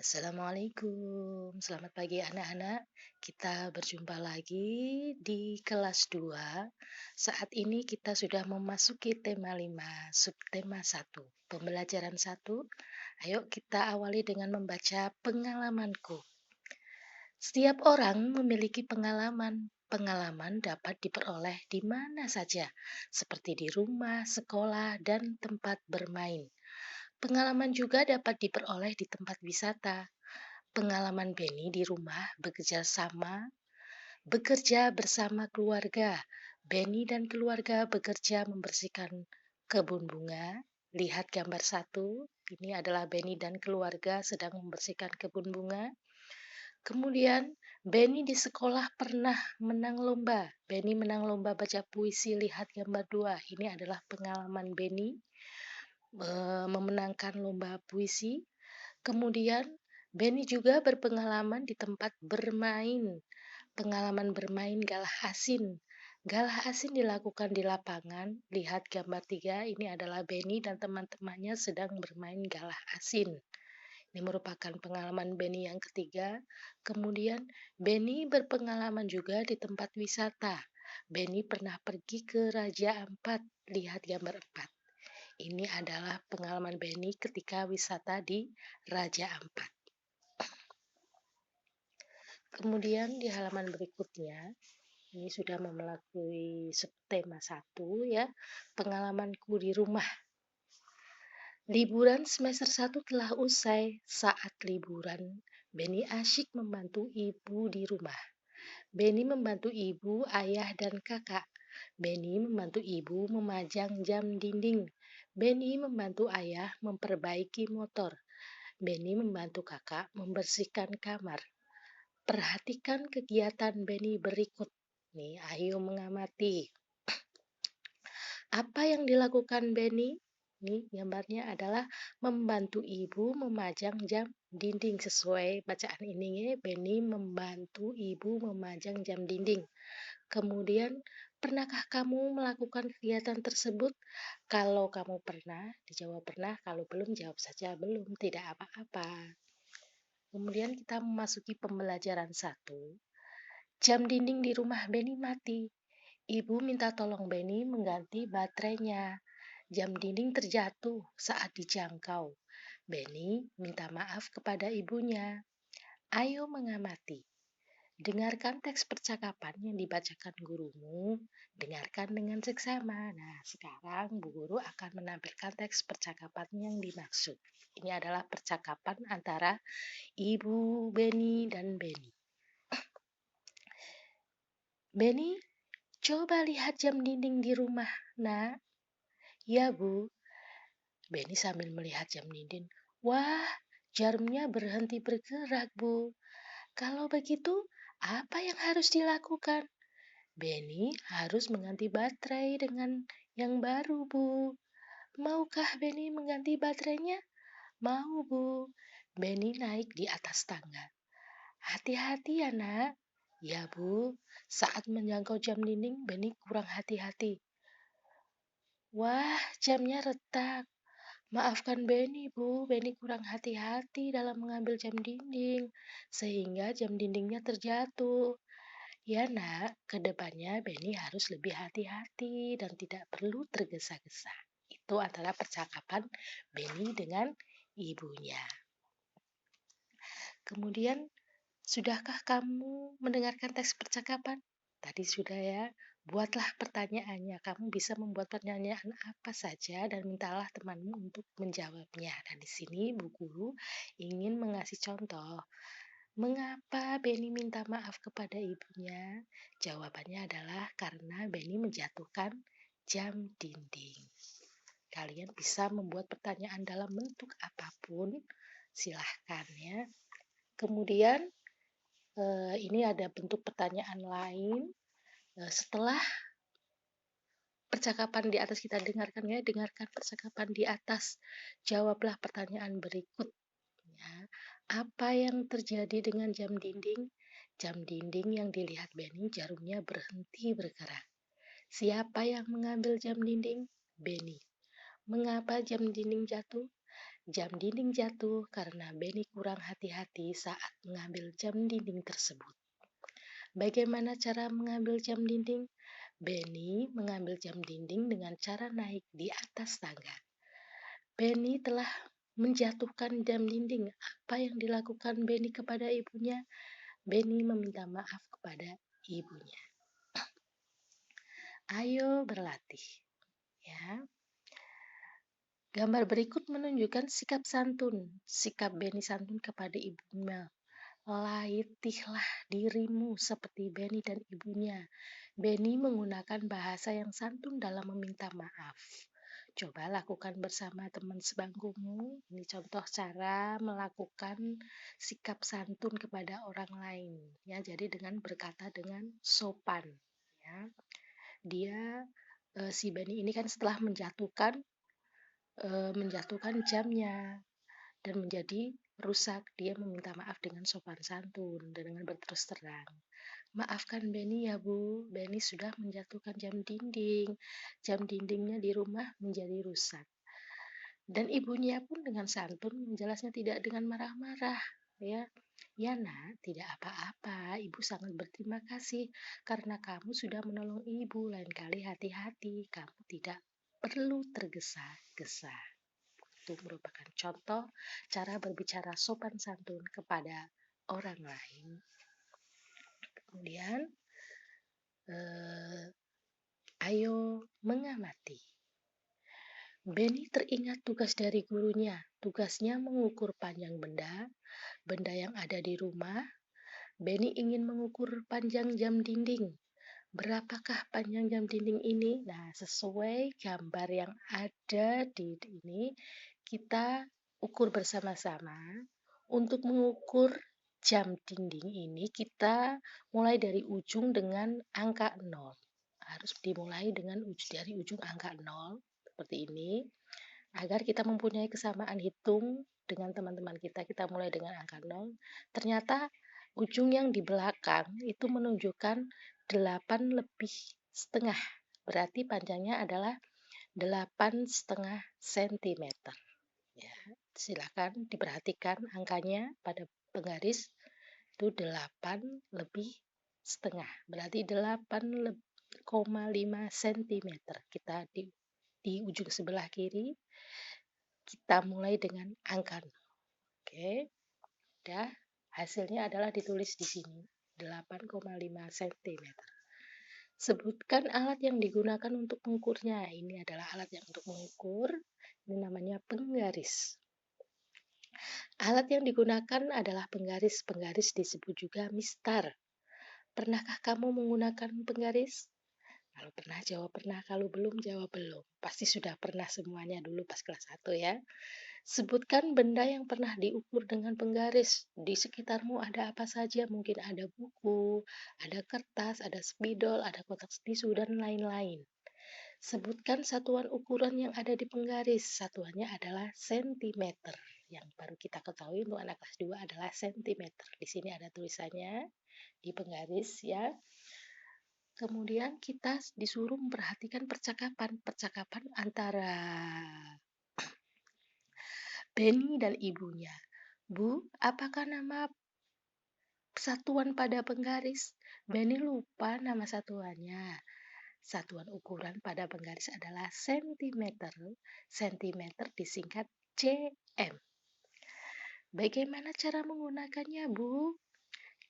Assalamualaikum, selamat pagi anak-anak. Kita berjumpa lagi di kelas 2. Saat ini kita sudah memasuki tema 5, subtema 1, pembelajaran 1. Ayo kita awali dengan membaca pengalamanku. Setiap orang memiliki pengalaman. Pengalaman dapat diperoleh di mana saja, seperti di rumah, sekolah, dan tempat bermain. Pengalaman juga dapat diperoleh di tempat wisata. Pengalaman Benny di rumah bekerja bersama keluarga. Benny dan keluarga bekerja membersihkan kebun bunga. Lihat gambar 1. Ini adalah Benny dan keluarga sedang membersihkan kebun bunga. Kemudian Benny di sekolah pernah menang lomba. Benny menang lomba baca puisi. Lihat gambar 2. Ini adalah pengalaman Benny memenangkan lomba puisi. Kemudian, Benny juga berpengalaman di tempat bermain. Pengalaman bermain galah asin. Galah asin dilakukan di lapangan. Lihat gambar 3, ini adalah Benny dan teman-temannya sedang bermain galah asin. Ini merupakan pengalaman Benny yang ketiga. Kemudian, Benny berpengalaman juga di tempat wisata. Benny pernah pergi ke Raja Ampat. Lihat gambar 4. Ini adalah pengalaman Benny ketika wisata di Raja Ampat. Kemudian di halaman berikutnya, ini sudah melalui subtema 1 ya, pengalamanku di rumah. Liburan semester 1 telah usai. Saat liburan, Benny asyik membantu ibu di rumah. Benny membantu ibu, ayah, dan kakak. Benny membantu ibu memajang jam dinding. Benny membantu ayah memperbaiki motor. Benny membantu kakak membersihkan kamar. Perhatikan kegiatan Benny berikut. Nih, ayo mengamati. Apa yang dilakukan Benny? Nih, gambarnya adalah membantu ibu memajang jam dinding. Sesuai bacaan ini, Benny membantu ibu memajang jam dinding. Kemudian, pernahkah kamu melakukan kegiatan tersebut? Kalau kamu pernah, dijawab pernah. Kalau belum, jawab saja belum. Tidak apa-apa. Kemudian kita memasuki pembelajaran 1. Jam dinding di rumah Benny mati. Ibu minta tolong Benny mengganti baterainya. Jam dinding terjatuh saat dijangkau. Benny minta maaf kepada ibunya. Ayo mengamati. Dengarkan teks percakapan yang dibacakan gurumu. Dengarkan dengan seksama. Nah, sekarang Bu Guru akan menampilkan teks percakapan yang dimaksud. Ini adalah percakapan antara Ibu Benny dan Benny. Benny, coba lihat jam dinding di rumah, nak. Ya, Bu. Benny sambil melihat jam dinding. Wah, jarumnya berhenti bergerak, Bu. Kalau begitu, apa yang harus dilakukan? Benny harus mengganti baterai dengan yang baru, Bu. Maukah Benny mengganti baterainya? Mau, Bu. Benny naik di atas tangga. Hati-hati ya, nak. Ya, Bu. Saat menjangkau jam dinding, Benny kurang hati-hati. Wah, jamnya retak. Maafkan Benny, Bu. Benny kurang hati-hati dalam mengambil jam dinding, sehingga jam dindingnya terjatuh. Ya, nak, ke depannya Benny harus lebih hati-hati dan tidak perlu tergesa-gesa. Itu antara percakapan Benny dengan ibunya. Kemudian, sudahkah kamu mendengarkan teks percakapan? Tadi sudah ya. Buatlah pertanyaannya. Kamu bisa membuat pertanyaan apa saja dan mintalah temanmu untuk menjawabnya. Dan di sini Bu Guru ingin mengasih contoh. Mengapa Benny minta maaf kepada ibunya? Jawabannya adalah karena Benny menjatuhkan jam dinding. Kalian bisa membuat pertanyaan dalam bentuk apapun. Silahkan ya. Kemudian ini ada bentuk pertanyaan lain. Setelah percakapan di atas kita dengarkan ya, dengarkan percakapan di atas. Jawablah pertanyaan berikut. Ya. Apa yang terjadi dengan jam dinding? Jam dinding yang dilihat Benny jarumnya berhenti bergerak. Siapa yang mengambil jam dinding? Benny. Mengapa jam dinding jatuh? Jam dinding jatuh karena Benny kurang hati-hati saat mengambil jam dinding tersebut. Bagaimana cara mengambil jam dinding? Benny mengambil jam dinding dengan cara naik di atas tangga. Benny telah menjatuhkan jam dinding. Apa yang dilakukan Benny kepada ibunya? Benny meminta maaf kepada ibunya. Ayo berlatih. Ya. Gambar berikut menunjukkan sikap santun. Sikap Benny santun kepada Ibu Mel. Latihlah dirimu seperti Benny dan ibunya. Benny menggunakan bahasa yang santun dalam meminta maaf. Coba lakukan bersama teman sebangkumu. Ini contoh cara melakukan sikap santun kepada orang lain. Ya, jadi dengan berkata dengan sopan. Ya, si Benny ini kan setelah menjatuhkan jamnya dan menjadi rusak, dia meminta maaf dengan sopan santun dan dengan berterus terang. Maafkan Benny ya Bu, Benny sudah menjatuhkan jam dinding. Jam dindingnya di rumah menjadi rusak. Dan ibunya pun dengan santun menjelasnya, tidak dengan marah-marah. Ya, ya nak, tidak apa-apa. Ibu sangat berterima kasih karena kamu sudah menolong ibu. Lain kali hati-hati, kamu tidak perlu tergesa-gesa. Itu merupakan contoh cara berbicara sopan santun kepada orang lain. Kemudian, ayo mengamati. Benny teringat tugas dari gurunya. Tugasnya mengukur panjang benda yang ada di rumah. Benny ingin mengukur panjang jam dinding. Berapakah panjang jam dinding ini? Nah, sesuai gambar yang ada di ini, kita ukur bersama-sama. Untuk mengukur jam dinding ini, kita mulai dari ujung dengan angka 0. Harus dimulai dari ujung angka 0, seperti ini. Agar kita mempunyai kesamaan hitung dengan teman-teman kita, kita mulai dengan angka 0. Ternyata ujung yang di belakang itu menunjukkan 8 lebih setengah. Berarti panjangnya adalah 8,5 cm. Ya, silakan diperhatikan angkanya pada penggaris itu 8 lebih setengah. Berarti 8,5 cm. Kita di ujung sebelah kiri kita mulai dengan angka 0. Oke. Udah, hasilnya adalah ditulis di sini, 8,5 cm. Sebutkan alat yang digunakan untuk mengukurnya. Ini adalah alat yang untuk mengukur. Ini namanya penggaris. Alat yang digunakan adalah penggaris. Penggaris disebut juga mistar. Pernahkah kamu menggunakan penggaris? Kalau pernah, jawab pernah. Kalau belum, jawab belum. Pasti sudah pernah semuanya dulu pas kelas 1 ya. Sebutkan benda yang pernah diukur dengan penggaris. Di sekitarmu ada apa saja? Mungkin ada buku, ada kertas, ada spidol, ada kotak tisu, dan lain-lain. Sebutkan satuan ukuran yang ada di penggaris. Satuannya adalah sentimeter. Yang baru kita ketahui untuk anak kelas 2 adalah sentimeter. Di sini ada tulisannya di penggaris ya. Kemudian kita disuruh memperhatikan percakapan antara Benny dan ibunya. Bu, apakah nama satuan pada penggaris? Benny lupa nama satuannya. Satuan ukuran pada penggaris adalah sentimeter. Sentimeter disingkat cm. Bagaimana cara menggunakannya, Bu?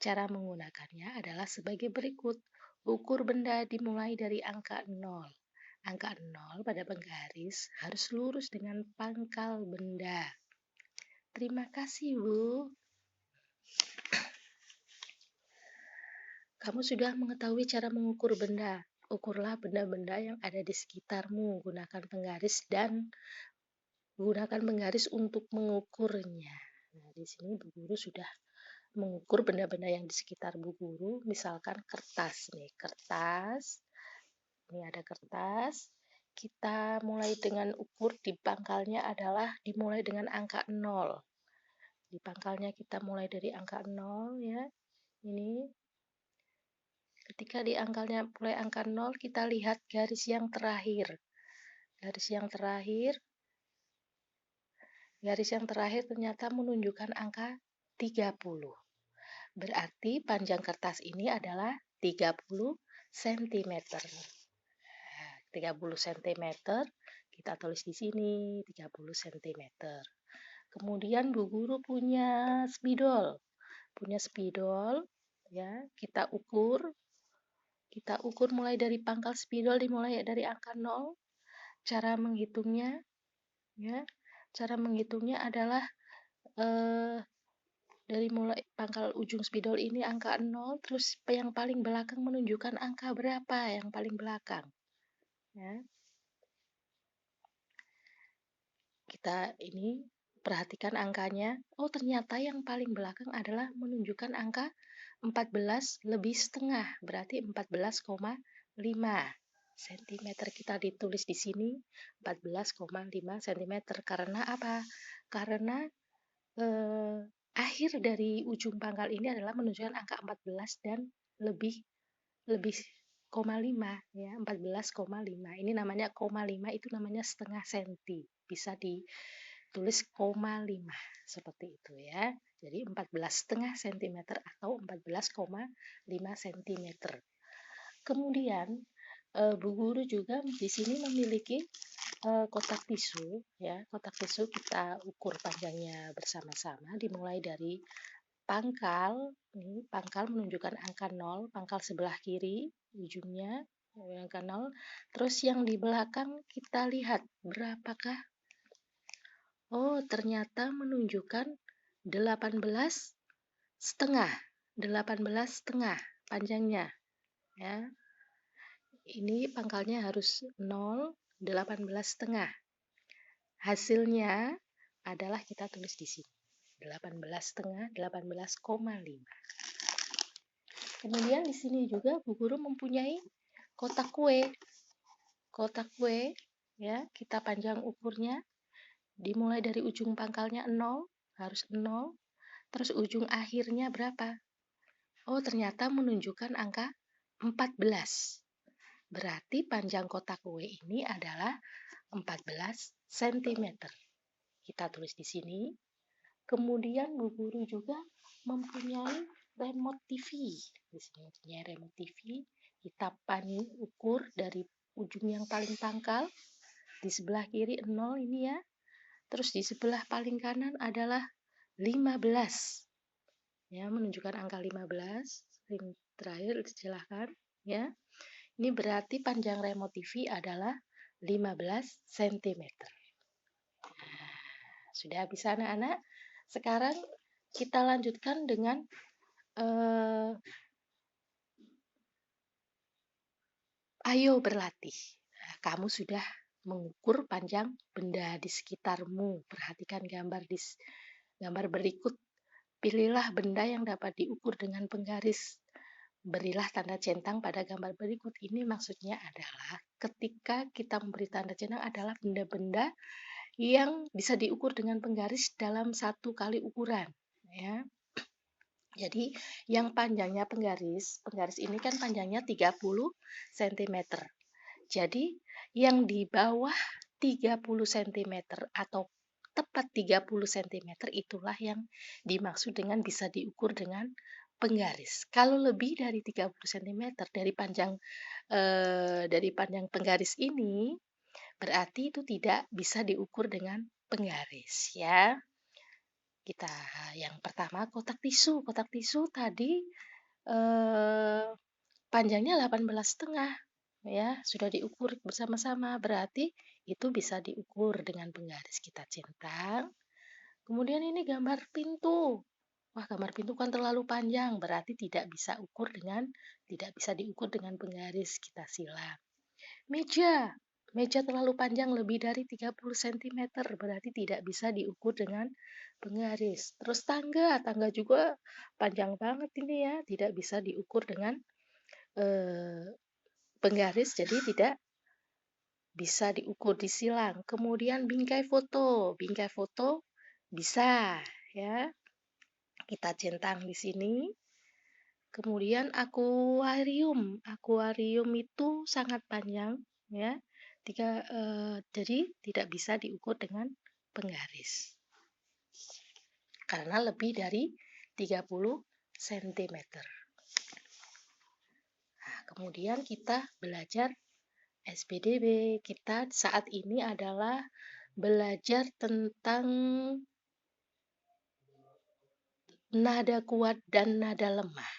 Cara menggunakannya adalah sebagai berikut. Ukur benda dimulai dari angka 0. Angka 0 pada penggaris harus lurus dengan pangkal benda. Terima kasih, Bu. Kamu sudah mengetahui cara mengukur benda. Ukurlah benda-benda yang ada di sekitarmu. Gunakan penggaris untuk mengukurnya. Nah, di sini Bu Guru sudah mengukur benda-benda yang di sekitar Bu Guru. Misalkan kertas nih, kertas. Ini ada kertas. Kita mulai dengan ukur di pangkalnya adalah dimulai dengan angka 0. Di pangkalnya kita mulai dari angka 0 ya. Ini ketika di mulai angka 0, kita lihat garis yang terakhir. Garis yang terakhir Garis yang terakhir ternyata menunjukkan angka 30. Berarti panjang kertas ini adalah 30 cm. 30 cm, kita tulis di sini 30 cm. Kemudian Bu Guru punya spidol ya, kita ukur mulai dari pangkal spidol dimulai dari angka 0. Cara menghitungnya ya, cara menghitungnya adalah dari mulai pangkal ujung spidol ini angka 0, terus yang paling belakang menunjukkan angka berapa yang paling belakang ya. Kita ini perhatikan angkanya. Oh, ternyata yang paling belakang adalah menunjukkan angka 14 lebih setengah, berarti 14,5 cm. Kita ditulis di sini 14,5 cm. Karena apa? Karena akhir dari ujung pangkal ini adalah menunjukkan angka 14 dan lebih lebih koma 5 ya, 14,5. Ini namanya koma 5, itu namanya setengah senti. Bisa ditulis koma 5 seperti itu ya. Jadi 14,5 cm atau 14,5 cm. Kemudian Bu Guru juga di sini memiliki kotak tisu ya. Kotak tisu kita ukur panjangnya bersama-sama, dimulai dari pangkal. Ini pangkal menunjukkan angka 0, pangkal sebelah kiri ujungnya angka 0. Terus yang di belakang kita lihat berapakah? Oh, ternyata menunjukkan 18,5. 18,5 panjangnya ya. Ini pangkalnya harus 0, 18,5. Hasilnya adalah kita tulis di sini 18,5, 18,5. Kemudian di sini juga Bu Guru mempunyai kotak kue. Kotak kue ya, kita panjang ukurnya dimulai dari ujung pangkalnya 0, harus 0. Terus ujung akhirnya berapa? Oh, ternyata menunjukkan angka 14. Berarti panjang kotak kue ini adalah 14 cm. Kita tulis di sini. Kemudian Bu Guru juga mempunyai remote TV. Di sini mempunyai remote TV. Kita ukur dari ujung yang paling pangkal. Di sebelah kiri 0 ini ya. Terus di sebelah paling kanan adalah 15. Ya, menunjukkan angka 15. Yang terakhir silahkan ya. Ini berarti panjang remote TV adalah 15 cm. Sudah bisa anak-anak? Sekarang kita lanjutkan dengan ayo berlatih. Kamu sudah mengukur panjang benda di sekitarmu. Perhatikan gambar berikut. Pilihlah benda yang dapat diukur dengan penggaris. Berilah tanda centang pada gambar berikut. Ini maksudnya adalah ketika kita memberi tanda centang adalah benda-benda yang bisa diukur dengan penggaris dalam satu kali ukuran. Ya. Jadi yang panjangnya penggaris ini kan panjangnya 30 cm. Jadi yang di bawah 30 cm atau tepat 30 cm itulah yang dimaksud dengan bisa diukur dengan penggaris. Kalau lebih dari 30 cm dari panjang penggaris ini, berarti itu tidak bisa diukur dengan penggaris ya. Kita yang pertama kotak tisu. Kotak tisu tadi panjangnya 18,5 ya, sudah diukur bersama-sama, berarti itu bisa diukur dengan penggaris. Kita centang. Kemudian ini gambar pintu. Wah, gambar pintu kan terlalu panjang, berarti tidak bisa diukur dengan penggaris. Kita silang. Meja terlalu panjang lebih dari 30 cm, berarti tidak bisa diukur dengan penggaris. Terus tangga juga panjang banget ini ya, tidak bisa diukur dengan penggaris, jadi tidak bisa diukur disilang. Kemudian bingkai foto bisa ya, kita centang di sini. Kemudian akuarium itu sangat panjang ya, jadi tidak bisa diukur dengan penggaris. karena lebih dari 30 cm. Nah, kemudian kita belajar SPDB. Kita saat ini adalah belajar tentang nada kuat dan nada lemah.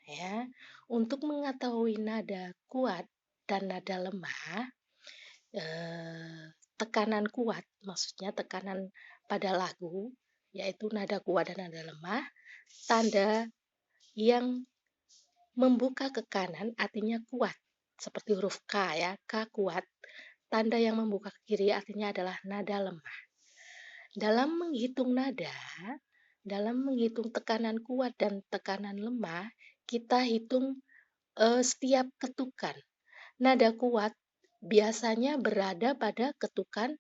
Ya, untuk mengetahui nada kuat dan nada lemah, tekanan kuat, maksudnya tekanan pada lagu, yaitu nada kuat dan nada lemah, tanda yang membuka ke kanan artinya kuat, seperti huruf K ya, K kuat. Tanda yang membuka ke kiri artinya adalah nada lemah. Dalam menghitung tekanan kuat dan tekanan lemah, kita hitung setiap ketukan. Nada kuat biasanya berada pada ketukan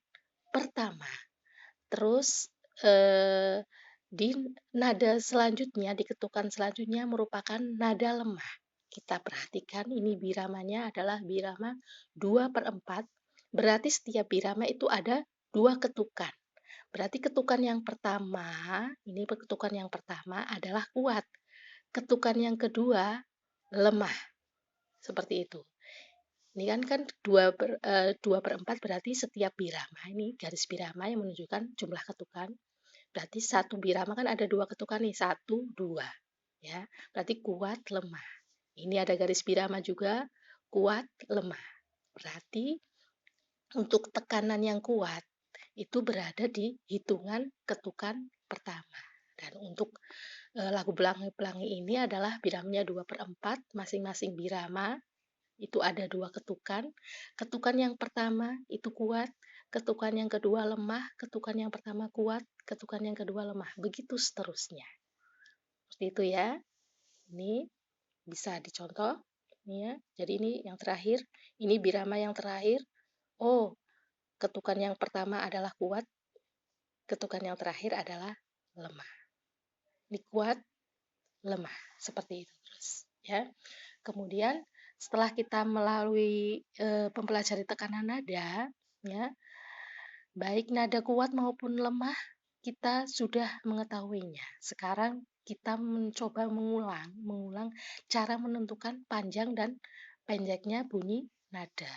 pertama. Terus di nada selanjutnya, di ketukan selanjutnya merupakan nada lemah. Kita perhatikan ini biramanya adalah birama 2/4. Berarti setiap birama itu ada 2 ketukan. Berarti ketukan yang pertama, ini ketukan yang pertama adalah kuat. Ketukan yang kedua lemah. Seperti itu. Ini kan 2/4 berarti setiap birama, ini garis birama yang menunjukkan jumlah ketukan. Berarti satu birama kan ada 2 ketukan nih, 1, 2. Ya, berarti kuat, lemah. Ini ada garis birama juga, kuat, lemah. Berarti untuk tekanan yang kuat itu berada di hitungan ketukan pertama. Dan untuk lagu Pelangi-Pelangi ini adalah biramanya 2/4, masing-masing birama itu ada 2 ketukan. Ketukan yang pertama itu kuat, ketukan yang kedua lemah, ketukan yang pertama kuat, ketukan yang kedua lemah. Begitu seterusnya. Seperti itu ya. Ini bisa dicontoh. Ini ya. Jadi ini yang terakhir, ini birama yang terakhir. Oh, ketukan yang pertama adalah kuat, ketukan yang terakhir adalah lemah. Ini kuat, lemah, seperti itu terus ya. Kemudian setelah kita melalui mempelajari tekanan nada, ya, baik nada kuat maupun lemah, kita sudah mengetahuinya. Sekarang kita mencoba mengulang cara menentukan panjang dan pendeknya bunyi nada.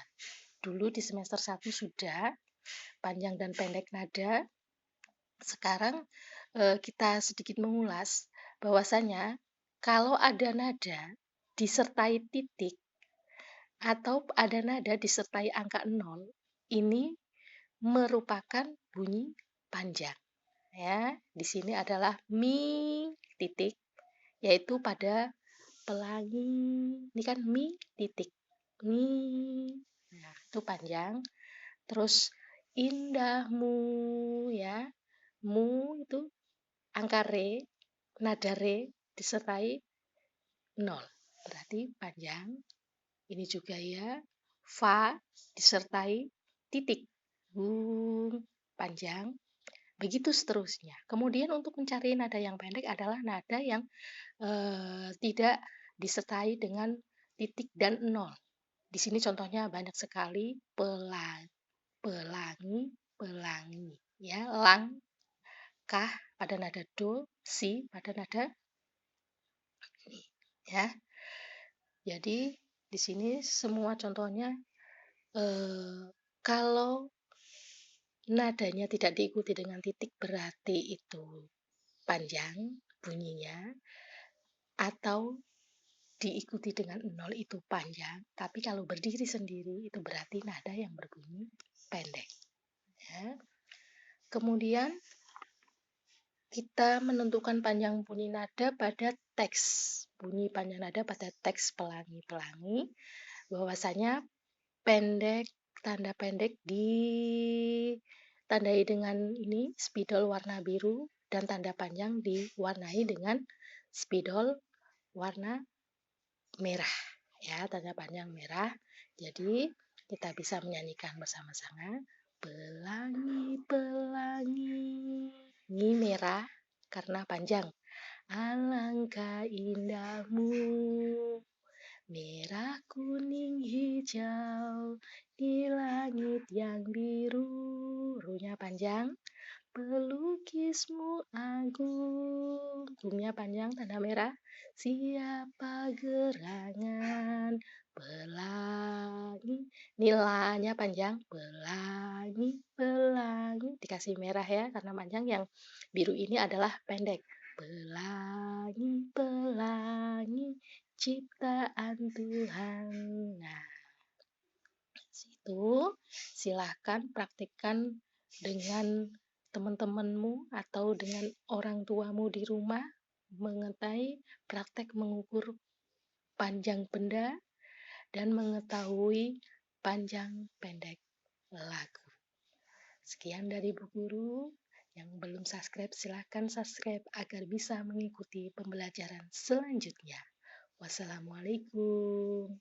Dulu di semester 1 sudah panjang dan pendek nada. Sekarang kita sedikit mengulas bahwasanya kalau ada nada disertai titik atau ada nada disertai angka 0, ini merupakan bunyi panjang. Ya, di sini adalah mi titik, yaitu pada pelangi. Ini kan mi titik. Mi. Nah, itu panjang. Terus indahmu ya. Mu itu angka re, nada re disertai 0. Berarti panjang. Ini juga ya. Fa disertai titik. Panjang. Begitu seterusnya. Kemudian untuk mencari nada yang pendek adalah nada yang tidak disertai dengan titik dan 0. Di sini contohnya banyak sekali pelangi, pelangi. Ya, lang, kah pada nada do, si pada nada mi. Ya. Jadi di sini semua contohnya kalau nadanya tidak diikuti dengan titik berarti itu panjang bunyinya, atau diikuti dengan 0 itu panjang, tapi kalau berdiri sendiri itu berarti nada yang berbunyi pendek. Ya. Kemudian kita menentukan panjang bunyi nada pada teks. Bunyi panjang nada pada teks pelangi-pelangi, bahwasanya tanda pendek ditandai dengan ini spidol warna biru dan tanda panjang diwarnai dengan spidol warna merah. Ya, tanda panjang merah. Jadi kita bisa menyanyikan bersama-sama. Pelangi-pelangi. Ini merah karena panjang. Alangkah indahmu. Merah, kuning, hijau, di langit yang biru. Runya panjang. pelukismu agung. Gumnya panjang, tanda merah. Siapa gerangan pelangi. Nilanya panjang. Pelangi, pelangi. Dikasih merah ya, karena panjang. Yang biru ini adalah pendek. Pelangi, pelangi, ciptaan Tuhan. Nah, situ silahkan praktikkan dengan teman-temanmu atau dengan orang tuamu di rumah mengenai praktek mengukur panjang benda dan mengetahui panjang pendek lagu. Sekian dari Bu Guru. Yang belum subscribe silahkan subscribe agar bisa mengikuti pembelajaran selanjutnya. Wassalamualaikum.